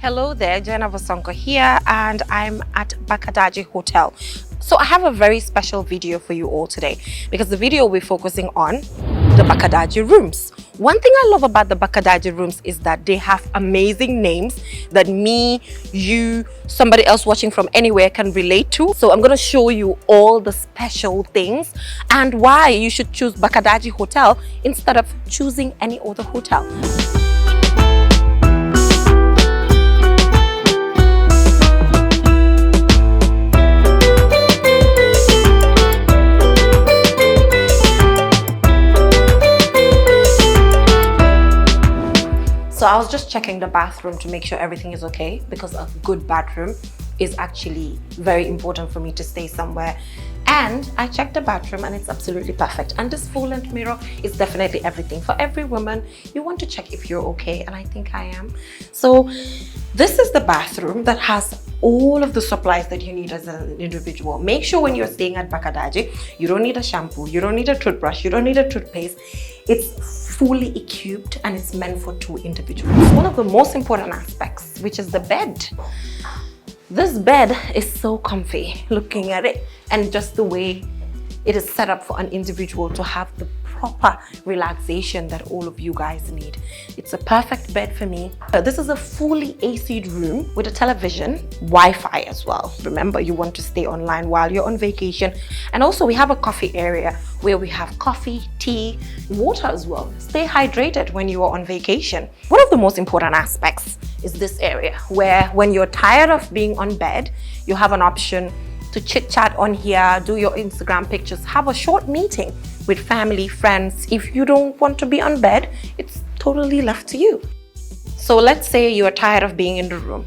Hello there, Jainaba Sonkko here, and I'm at Bakadaji Hotel. So I have a very special video for you all today because the video will be focusing on the Bakadaji rooms. One thing I love about the Bakadaji rooms is that they have amazing names that me, you, somebody else watching from anywhere can relate to. So I'm going to show you all the special things and why you should choose Bakadaji Hotel instead of choosing any other hotel. So I was just checking the bathroom to make sure everything is okay because a good bathroom is actually very important for me to stay somewhere. And I checked the bathroom and it's absolutely perfect. And this full-length mirror is definitely everything. For every woman, you want to check if you're okay, and I think I am. So this is the bathroom that has all of the supplies that you need as an individual. Make sure when you're staying at Bakadaji, you don't need a shampoo, you don't need a toothbrush, you don't need a toothpaste. It's fully equipped and it's meant for two individuals. One of the most important aspects, which is the bed. This bed is so comfy looking at it, and just the way it is set up for an individual to have the proper relaxation that all of you guys need. It's a perfect bed for me. This is a fully AC'd room with a television, Wi-Fi as well. Remember, you want to stay online while you're on vacation. And also we have a coffee area where we have coffee, tea, water as well. Stay hydrated when you are on vacation. One of the most important aspects is this area where when you're tired of being on bed, you have an option to chit chat on here, do your Instagram pictures, have a short meeting with family, friends. If you don't want to be on bed, it's totally left to you. So let's say you are tired of being in the room.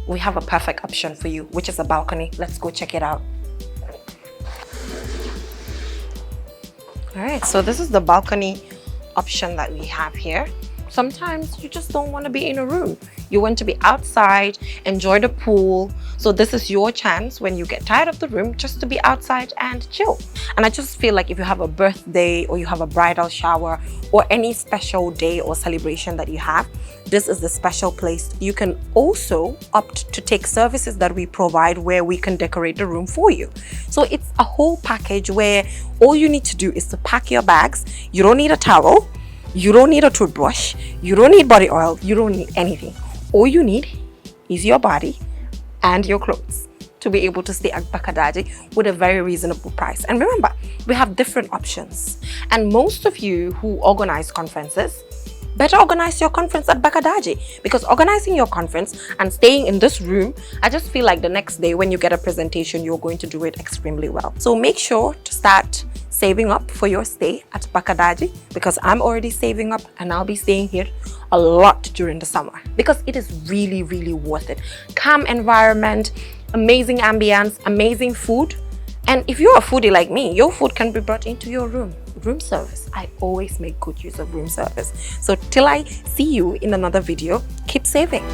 We have a perfect option for you, which is a balcony. Let's go check it out. All right, so this is the balcony option that we have here. Sometimes you just don't want to be in a room. You want to be outside, enjoy the pool. So this is your chance when you get tired of the room just to be outside and chill. And I just feel like if you have a birthday or you have a bridal shower or any special day or celebration that you have, this is the special place. You can also opt to take services that we provide where we can decorate the room for you. So it's a whole package where all you need to do is to pack your bags. You don't need a towel. You don't need a toothbrush, you don't need body oil, you don't need anything. All you need is your body and your clothes to be able to stay at Bakadaji with a very reasonable price. And remember, we have different options. And most of you who organize conferences, better organize your conference at Bakadaji, because organizing your conference and staying in this room, I just feel like the next day when you get a presentation, you're going to do it extremely well. So make sure to start saving up for your stay at Bakadaji, because I'm already saving up and I'll be staying here a lot during the summer because it is really, really worth it. Calm environment, amazing ambience, amazing food. And if you're a foodie like me, your food can be brought into your room. Room service. I always make good use of room service. So till I see you in another video, keep saving.